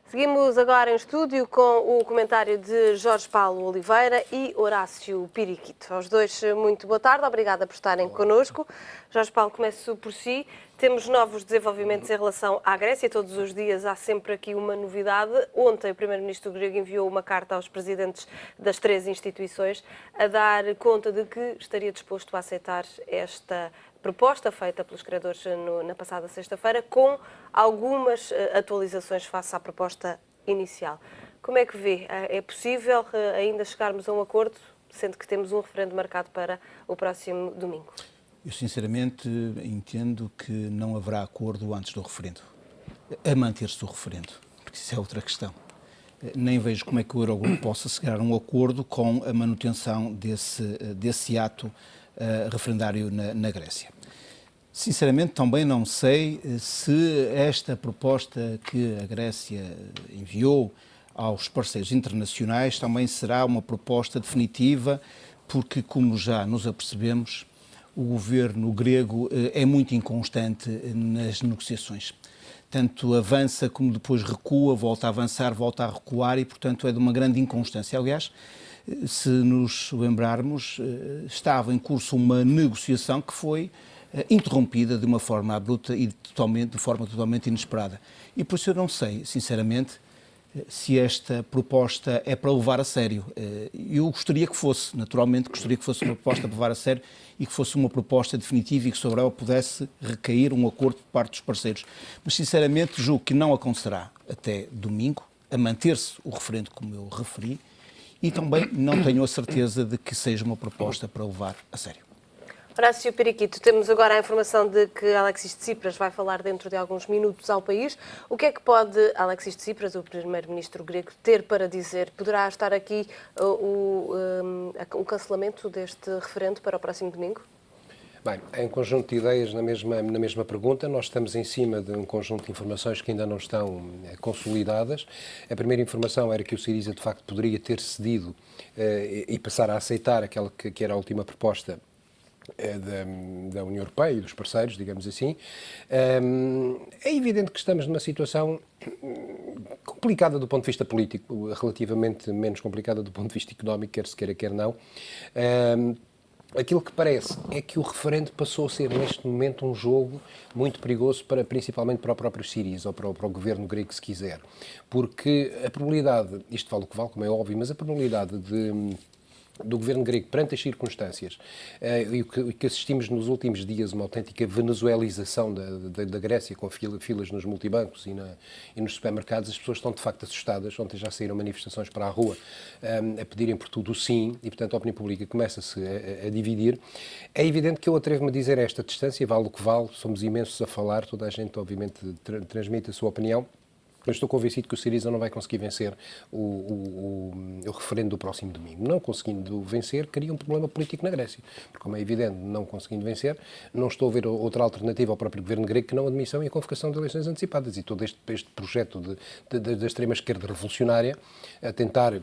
Seguimos agora em estúdio com o comentário de Jorge Paulo Oliveira e Horácio Piriquito. Aos dois, muito boa tarde, obrigada por estarem connosco. Jorge Paulo, começo por si. Temos novos desenvolvimentos em relação à Grécia, todos os dias há sempre aqui uma novidade. Ontem o primeiro-ministro grego enviou uma carta aos presidentes das três instituições a dar conta de que estaria disposto a aceitar esta proposta feita pelos criadores na passada sexta-feira, com algumas atualizações face à proposta inicial. Como é que vê? É possível ainda chegarmos a um acordo, sendo que temos um referendo marcado para o próximo domingo? Eu, sinceramente, entendo que não haverá acordo antes do referendo, a manter-se o referendo, porque isso é outra questão. Nem vejo como é que o Eurogrupo possa chegar a um acordo com a manutenção desse ato referendário na Grécia. Sinceramente, também não sei se esta proposta que a Grécia enviou aos parceiros internacionais também será uma proposta definitiva, porque, como já nos apercebemos, o governo grego é muito inconstante nas negociações. Tanto avança como depois recua, volta a avançar, volta a recuar e, portanto, é de uma grande inconstância. Aliás, se nos lembrarmos, estava em curso uma negociação que foi interrompida de uma forma abrupta e de forma totalmente inesperada. E por isso eu não sei, sinceramente, se esta proposta é para levar a sério. Eu gostaria que fosse, naturalmente, gostaria que fosse uma proposta para levar a sério e que fosse uma proposta definitiva e que sobre ela pudesse recair um acordo por parte dos parceiros. Mas, sinceramente, julgo que não acontecerá até domingo, a manter-se o referendo como eu referi, e também não tenho a certeza de que seja uma proposta para levar a sério. Horácio Piriquito, temos agora a informação de que Alexis Tsipras vai falar dentro de alguns minutos ao país. O que é que pode Alexis Tsipras, o primeiro-ministro grego, ter para dizer? Poderá estar aqui o cancelamento deste referendo para o próximo domingo? Bem, em conjunto de ideias na mesma pergunta, nós estamos em cima de um conjunto de informações que ainda não estão consolidadas. A primeira informação era que o Syriza, de facto, poderia ter cedido e passar a aceitar aquela que era a última proposta da União Europeia e dos parceiros, digamos assim. É evidente que estamos numa situação complicada do ponto de vista político, relativamente menos complicada do ponto de vista económico, quer se queira, quer não. Aquilo que parece é que o referendo passou a ser, neste momento, um jogo muito perigoso, principalmente para o próprio Syriza, ou para o governo grego, se quiser. Porque a probabilidade, isto vale o que vale, como é óbvio, mas a probabilidade do governo grego perante as circunstâncias e o que assistimos nos últimos dias, uma autêntica venezuelização da Grécia, com filas nos multibancos e nos supermercados, as pessoas estão de facto assustadas. Ontem já saíram manifestações para a rua a pedirem por tudo o sim, e portanto a opinião pública começa-se a dividir. É evidente que eu atrevo-me a dizer a esta distância, vale o que vale, somos imensos a falar, toda a gente obviamente transmite a sua opinião. Mas estou convencido que o Syriza não vai conseguir vencer o referendo do próximo domingo. Não conseguindo vencer, cria um problema político na Grécia. Porque, como é evidente, não conseguindo vencer, não estou a ver outra alternativa ao próprio governo grego que não a admissão e a convocação de eleições antecipadas. E todo este projeto da extrema-esquerda revolucionária a tentar,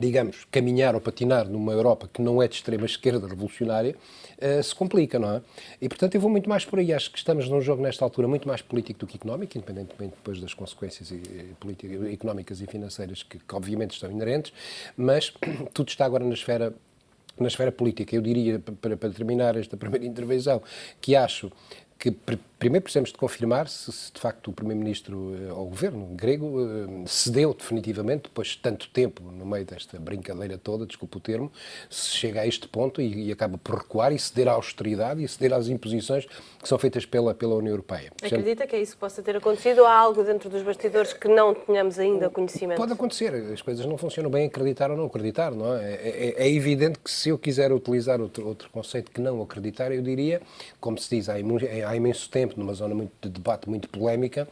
digamos, caminhar ou patinar numa Europa que não é de extrema-esquerda revolucionária, se complica, não é? E, portanto, eu vou muito mais por aí. Acho que estamos num jogo, nesta altura, muito mais político do que económico, independentemente depois das consequências económicas e financeiras que obviamente estão inerentes, mas tudo está agora na esfera política. Eu diria, para terminar esta primeira intervenção, que acho que primeiro precisamos de confirmar se de facto o Primeiro-Ministro ou o Governo grego cedeu definitivamente, depois de tanto tempo no meio desta brincadeira toda, desculpa o termo, se chega a este ponto e acaba por recuar e ceder à austeridade e ceder às imposições que são feitas pela União Europeia. Acredita que isso possa ter acontecido ou há algo dentro dos bastidores que não tenhamos ainda conhecimento? Pode acontecer, as coisas não funcionam bem acreditar ou não acreditar, não é? É evidente que se eu quiser utilizar outro conceito que não acreditar, eu diria, como se diz há imenso tempo, numa zona muito de debate, muito polémica,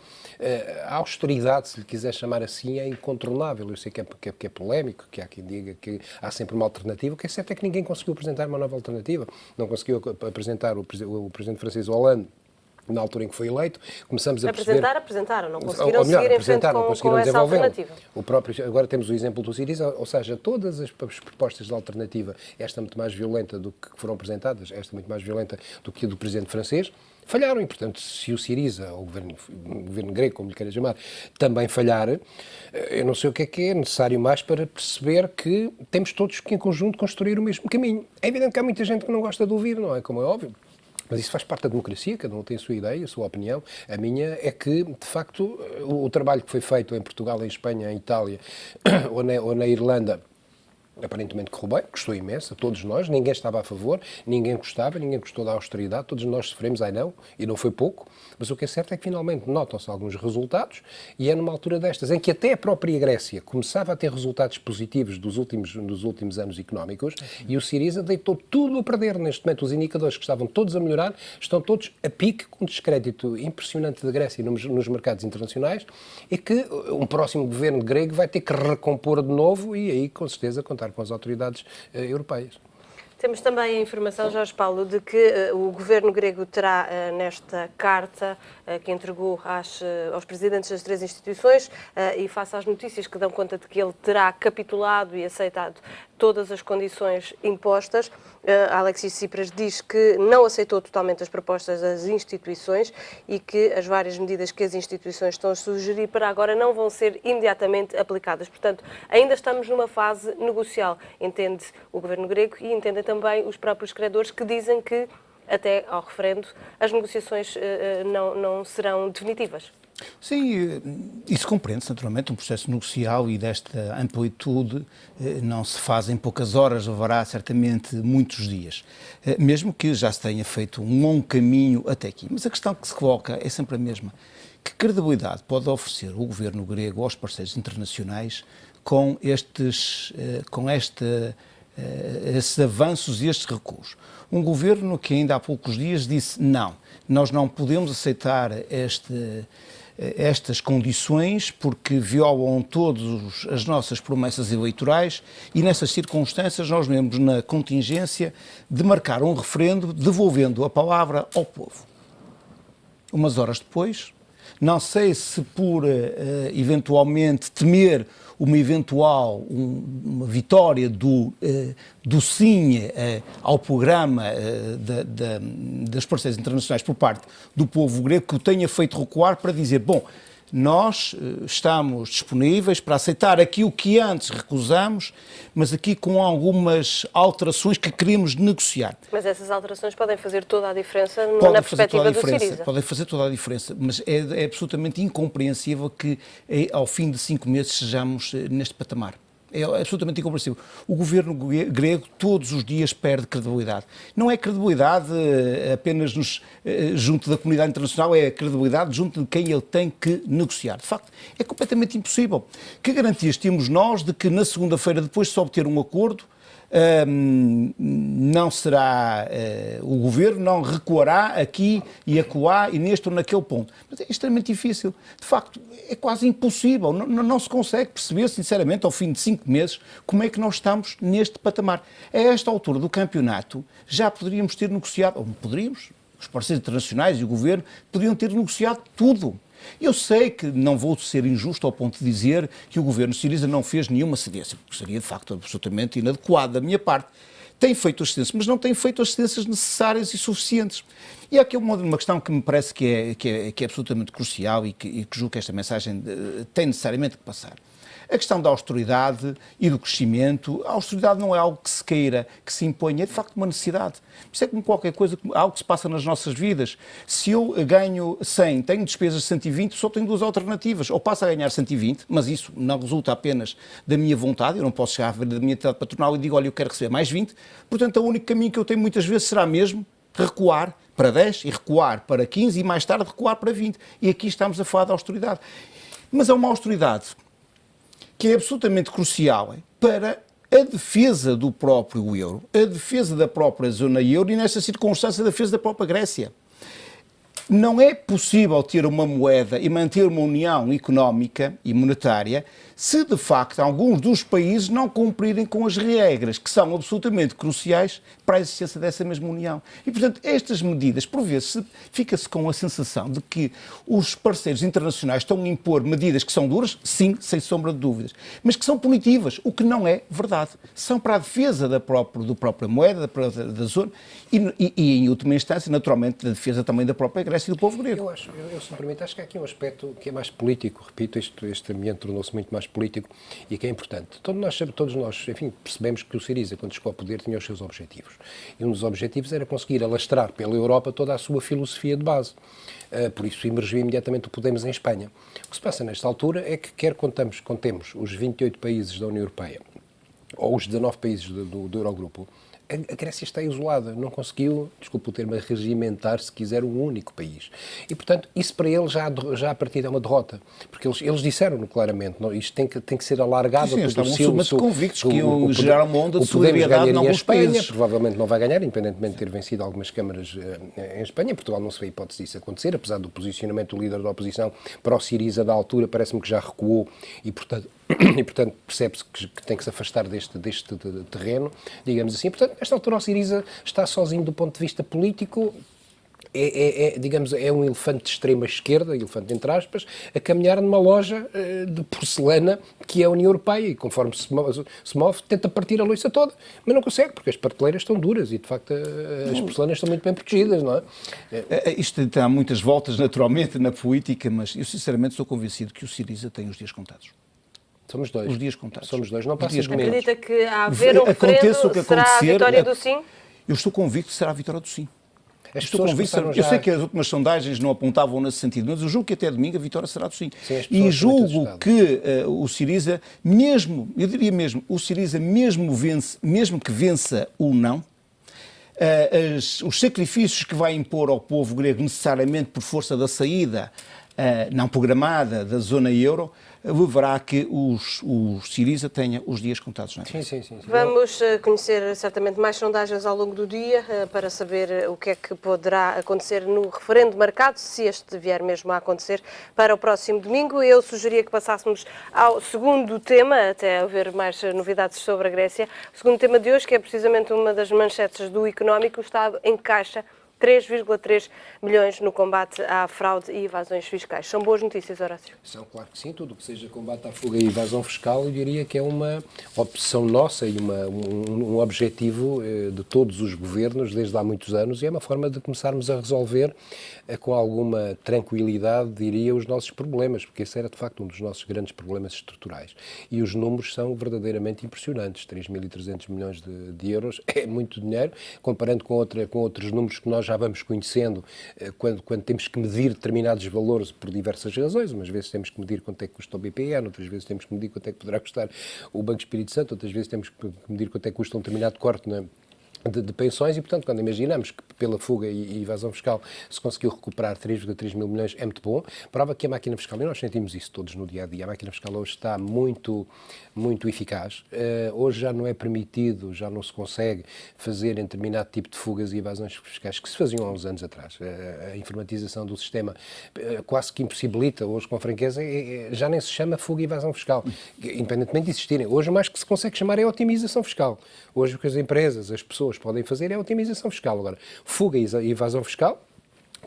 a austeridade, se lhe quiser chamar assim, é incontornável. Eu sei que é polémico, que há quem diga que há sempre uma alternativa. O que é certo é que ninguém conseguiu apresentar uma nova alternativa. Não conseguiu apresentar o presidente francês Hollande na altura em que foi eleito, começamos a Apresentaram, não conseguiram seguir em frente com essa alternativa. Agora temos o exemplo do Syriza, ou seja, todas as propostas de alternativa, esta muito mais violenta do que foram apresentadas, esta muito mais violenta do que a do presidente francês, falharam. E, portanto, se o Syriza, ou o governo grego, como lhe queira chamar, também falhar, eu não sei o que é necessário mais para perceber que temos todos que, em conjunto, construir o mesmo caminho. É evidente que há muita gente que não gosta de ouvir, não é? Como é óbvio. Mas isso faz parte da democracia, cada um tem a sua ideia, a sua opinião. A minha é que, de facto, o trabalho que foi feito em Portugal, em Espanha, em Itália ou na Irlanda, aparentemente correu bem, custou imenso a todos nós, ninguém estava a favor, ninguém gostou da austeridade, todos nós sofremos, e não foi pouco, mas o que é certo é que finalmente notam-se alguns resultados e é numa altura destas, em que até a própria Grécia começava a ter resultados positivos dos últimos anos económicos e o Syriza deitou tudo a perder. Neste momento os indicadores que estavam todos a melhorar estão todos a pique, com um descrédito impressionante da Grécia nos mercados internacionais e que um próximo governo grego vai ter que recompor de novo e aí com certeza contar com as autoridades europeias. Temos também a informação, Jorge Paulo, de que o governo grego terá, nesta carta que entregou aos presidentes das 3 instituições, e face às notícias que dão conta de que ele terá capitulado e aceitado todas as condições impostas, Alexis Tsipras diz que não aceitou totalmente as propostas das instituições e que as várias medidas que as instituições estão a sugerir para agora não vão ser imediatamente aplicadas. Portanto, ainda estamos numa fase negocial, entende o governo grego e entendem também os próprios credores que dizem que, até ao referendo, as negociações não serão definitivas. Sim, isso compreende-se naturalmente, um processo negocial e desta amplitude não se faz em poucas horas, levará certamente muitos dias, mesmo que já se tenha feito um longo caminho até aqui. Mas a questão que se coloca é sempre a mesma. Que credibilidade pode oferecer o governo grego aos parceiros internacionais com estes avanços e estes recuos? Um governo que ainda há poucos dias disse não, nós não podemos aceitar estas condições porque violam todas as nossas promessas eleitorais e nessas circunstâncias nós vemos na contingência de marcar um referendo devolvendo a palavra ao povo. Umas horas depois, não sei se por eventualmente temer uma vitória do sim ao programa das parceiras internacionais por parte do povo grego, que o tenha feito recuar para dizer, bom, nós estamos disponíveis para aceitar aquilo que antes recusamos, mas aqui com algumas alterações que queremos negociar. Mas essas alterações podem fazer toda a diferença na perspectiva do Syriza. Podem fazer toda a diferença, mas é absolutamente incompreensível que ao fim de 5 meses sejamos neste patamar. É absolutamente incompreensível. O governo grego todos os dias perde credibilidade. Não é credibilidade apenas junto da comunidade internacional, é credibilidade junto de quem ele tem que negociar. De facto, é completamente impossível. Que garantias temos nós de que na segunda-feira, depois de se obter um acordo, não será, o governo não recuará aqui e acolá e neste ou naquele ponto. Mas é extremamente difícil. De facto, é quase impossível. Não se consegue perceber, sinceramente, ao fim de 5 meses, como é que nós estamos neste patamar. A esta altura do campeonato, já poderíamos ter negociado, ou poderíamos, os parceiros internacionais e o governo, podiam ter negociado tudo. Eu sei que não vou ser injusto ao ponto de dizer que o governo Syriza não fez nenhuma cedência, porque seria de facto absolutamente inadequado da minha parte. Tem feito as cedências, mas não tem feito as cedências necessárias e suficientes. E há aqui uma questão que me parece que é absolutamente crucial e que julgo que esta mensagem tem necessariamente que passar. A questão da austeridade e do crescimento, a austeridade não é algo que se queira, que se imponha, é de facto uma necessidade. Isso é como qualquer coisa, algo que se passa nas nossas vidas. Se eu ganho 100, tenho despesas de 120, só tenho 2 alternativas. Ou passo a ganhar 120, mas isso não resulta apenas da minha vontade, eu não posso chegar a ver da minha entidade patronal e digo, olha, eu quero receber mais 20. Portanto, o único caminho que eu tenho muitas vezes será mesmo recuar para 10 e recuar para 15 e mais tarde recuar para 20. E aqui estamos a falar da austeridade. Mas é uma austeridade que é absolutamente crucial para a defesa do próprio euro, a defesa da própria zona euro e, nesta circunstância, a defesa da própria Grécia. Não é possível ter uma moeda e manter uma união económica e monetária se, de facto, alguns dos países não cumprirem com as regras que são absolutamente cruciais para a existência dessa mesma união. E, portanto, estas medidas, por vezes, fica-se com a sensação de que os parceiros internacionais estão a impor medidas que são duras, sim, sem sombra de dúvidas, mas que são punitivas, o que não é verdade. São para a defesa da própria moeda, da zona e, em última instância, naturalmente, da defesa também da própria Grécia e do povo grego. Se me permite, acho que há aqui um aspecto que é mais político, repito, este ambiente tornou-se muito mais político e que é importante. Todos nós, enfim, percebemos que o Syriza, quando chegou ao poder, tinha os seus objetivos. E um dos objetivos era conseguir alastrar pela Europa toda a sua filosofia de base. Por isso emergiu imediatamente o Podemos em Espanha. O que se passa nesta altura é que quer contemos os 28 países da União Europeia ou os 19 países do Eurogrupo, a Grécia está isolada, não conseguiu, desculpe o termo, regimentar, se quiser, um único país. E, portanto, isso para eles já a partida é uma derrota, porque eles disseram-no claramente, não, isto tem que ser alargado. Sim, estavam convictos que iam gerar uma onda de solidariedade em alguns países. Provavelmente não vai ganhar, independentemente de ter vencido algumas câmaras em Espanha. Em Portugal não se vê hipótese disso acontecer, apesar do posicionamento do líder da oposição para o Syriza da altura, parece-me que já recuou e, portanto, percebe-se que tem que se afastar deste terreno, digamos assim. Portanto, nesta altura o Syriza está sozinho do ponto de vista político, digamos, é um elefante de extrema esquerda, elefante entre aspas, a caminhar numa loja de porcelana que é a União Europeia e conforme se move, tenta partir a louça toda, mas não consegue, porque as prateleiras estão duras e, de facto, as porcelanas estão muito bem protegidas, não é? Isto há muitas voltas, naturalmente, na política, mas eu, sinceramente, sou convencido que o Syriza tem os dias contados. Somos dois. Os dias contados. Somos dois, não passa de menos. Acredita que a haver um referendo será a vitória do sim? Eu estou convicto que será a vitória do sim. Eu Eu sei que as últimas sondagens não apontavam nesse sentido, mas eu julgo que até domingo a vitória será do sim. Sim, e julgo que o Syriza, eu diria mesmo, o Syriza mesmo que vença o não, os sacrifícios que vai impor ao povo grego necessariamente por força da saída não programada da zona euro, levará a que o Syriza tenha os dias contados. Não é? Sim. Vamos conhecer certamente mais sondagens ao longo do dia para saber o que é que poderá acontecer no referendo marcado, se este vier mesmo a acontecer, para o próximo domingo. Eu sugeria que passássemos ao segundo tema, até haver mais novidades sobre a Grécia. O segundo tema de hoje, que é precisamente uma das manchetes do Económico: o Estado encaixa 3,3 milhões no combate à fraude e evasões fiscais. São boas notícias, Horácio? São, claro que sim. Tudo o que seja combate à fuga e evasão fiscal, eu diria que é uma opção nossa e um objetivo de todos os governos desde há muitos anos, e é uma forma de começarmos a resolver com alguma tranquilidade, diria, os nossos problemas, porque esse era de facto um dos nossos grandes problemas estruturais. E os números são verdadeiramente impressionantes. 3.300 milhões de euros é muito dinheiro, comparando com outros números que nós já vamos conhecendo quando temos que medir determinados valores por diversas razões. Umas vezes temos que medir quanto é que custa o BPN, outras vezes temos que medir quanto é que poderá custar o Banco Espírito Santo, outras vezes temos que medir quanto é que custa um determinado corte de pensões e, portanto, quando imaginamos que pela fuga e evasão fiscal se conseguiu recuperar 3,3 mil milhões, é muito bom. Prova que a máquina fiscal, e nós sentimos isso todos no dia-a-dia, a máquina fiscal hoje está muito eficaz. Hoje já não é permitido, já não se consegue fazer em determinado tipo de fugas e evasões fiscais que se faziam há uns anos atrás. A informatização do sistema quase que impossibilita, hoje com franqueza, já nem se chama fuga e evasão fiscal, independentemente de existirem. Hoje o mais que se consegue chamar é otimização fiscal. Hoje o que as empresas, as pessoas podem fazer é otimização fiscal. Agora, fuga e evasão fiscal,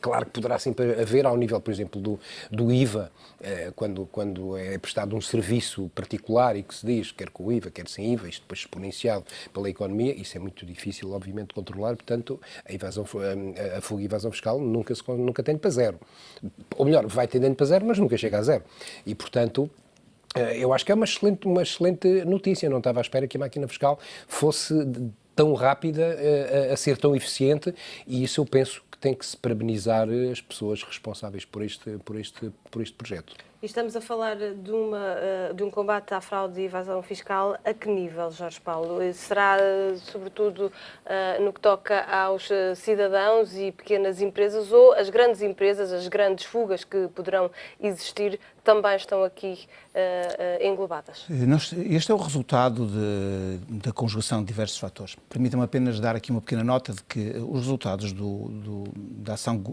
claro que poderá sempre haver ao nível, por exemplo, do IVA, quando é prestado um serviço particular e que se diz, quer com o IVA, quer sem IVA, isto depois exponenciado pela economia, isso é muito difícil, obviamente, de controlar, portanto, a fuga e evasão fiscal nunca tende para zero. Ou melhor, vai tendendo para zero, mas nunca chega a zero. E, portanto, eu acho que é uma excelente notícia. Não estava à espera que a máquina fiscal fosse tão rápida, a ser tão eficiente, e isso eu penso que tem que se parabenizar as pessoas responsáveis por este projeto. E estamos a falar de um combate à fraude e evasão fiscal a que nível, Jorge Paulo? Será, sobretudo, no que toca aos cidadãos e pequenas empresas, ou as grandes empresas, as grandes fugas que poderão existir, também estão aqui englobadas? Este é o resultado da conjugação de diversos fatores. Permita-me apenas dar aqui uma pequena nota de que os resultados da ação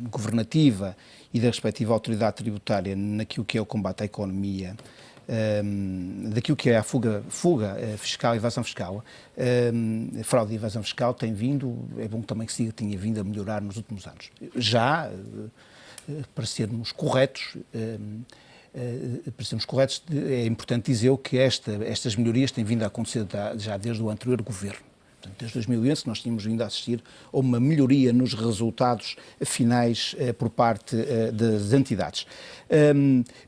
governativa e da respectiva autoridade tributária naquilo que é o combate à economia, daquilo que é a fuga fiscal, evasão fiscal, fraude e evasão fiscal, tem vindo, é bom também que se diga, tinha vindo a melhorar nos últimos anos. Já, para sermos corretos, é importante dizer que estas melhorias têm vindo a acontecer já desde o anterior governo. Portanto, desde 2011 nós tínhamos vindo a assistir a uma melhoria nos resultados finais por parte das entidades.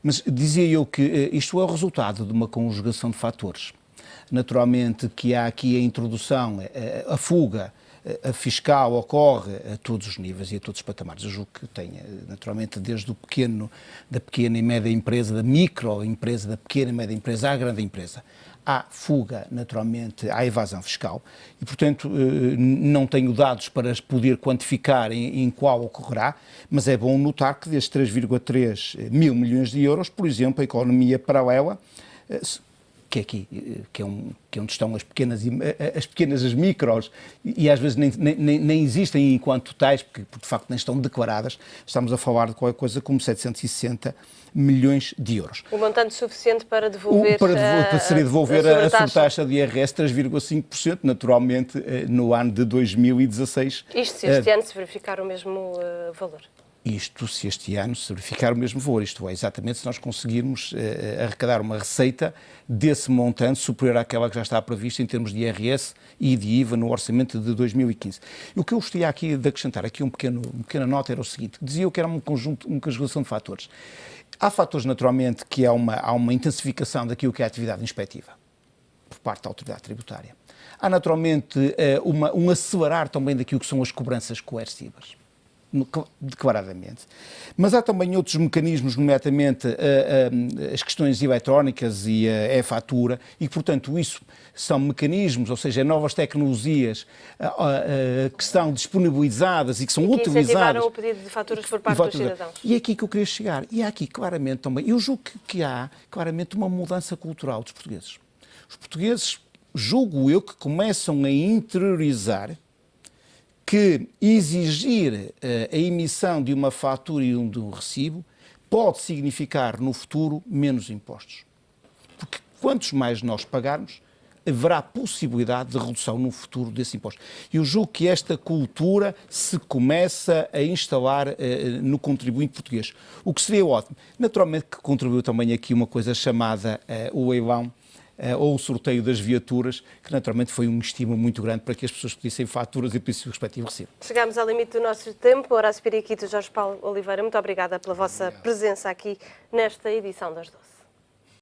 Mas dizia eu que isto é o resultado de uma conjugação de fatores. Naturalmente que há aqui a introdução, a fuga a fiscal ocorre a todos os níveis e a todos os patamares. Eu julgo que tem, naturalmente, desde da pequena e média empresa, da microempresa, da pequena e média empresa à grande empresa. Há fuga, naturalmente, há evasão fiscal e, portanto, não tenho dados para poder quantificar em qual ocorrerá, mas é bom notar que destes 3,3 mil milhões de euros, por exemplo, a economia paralela, que é onde estão as pequenas, as micros, e às vezes nem existem enquanto tais, porque de facto nem estão declaradas, estamos a falar de qualquer coisa como 760 milhões de euros. O montante suficiente para devolver, seria devolver a sobretaxa de IRS 3,5%, naturalmente, no ano de 2016. Isto se este ano se verificar o mesmo valor. Isto se este ano se verificar o mesmo valor, isto é, exatamente se nós conseguirmos arrecadar uma receita desse montante superior àquela que já está prevista em termos de IRS e de IVA no orçamento de 2015. E o que eu gostaria aqui de acrescentar, aqui uma pequena nota, era o seguinte, dizia eu que era uma conjugação de fatores. Há fatores, naturalmente, que há uma intensificação daquilo que é a atividade inspectiva por parte da autoridade tributária. Há, naturalmente, um acelerar também daquilo que são as cobranças coercivas, declaradamente. Mas há também outros mecanismos, nomeadamente as questões eletrónicas e a e-fatura, e, portanto, isso são mecanismos, ou seja, novas tecnologias que são disponibilizadas e que são utilizadas. Incentivaram o pedido de faturas por parte dos cidadãos. E é aqui que eu queria chegar. E há aqui, claramente, também, eu julgo que há, claramente, uma mudança cultural dos portugueses. Os portugueses, julgo eu, que começam a interiorizar que exigir a emissão de uma fatura e de um recibo pode significar, no futuro, menos impostos. Porque quantos mais nós pagarmos, haverá possibilidade de redução no futuro desse imposto. Eu julgo que esta cultura se começa a instalar no contribuinte português, o que seria ótimo. Naturalmente que contribuiu também aqui uma coisa chamada o leilão, ou o sorteio das viaturas, que naturalmente foi um estímulo muito grande para que as pessoas pedissem faturas e pedissem o respectivo recibo. Chegámos ao limite do nosso tempo. Horácio Piriquito e Jorge Paulo Oliveira, muito obrigada pela vossa presença aqui nesta edição das 12.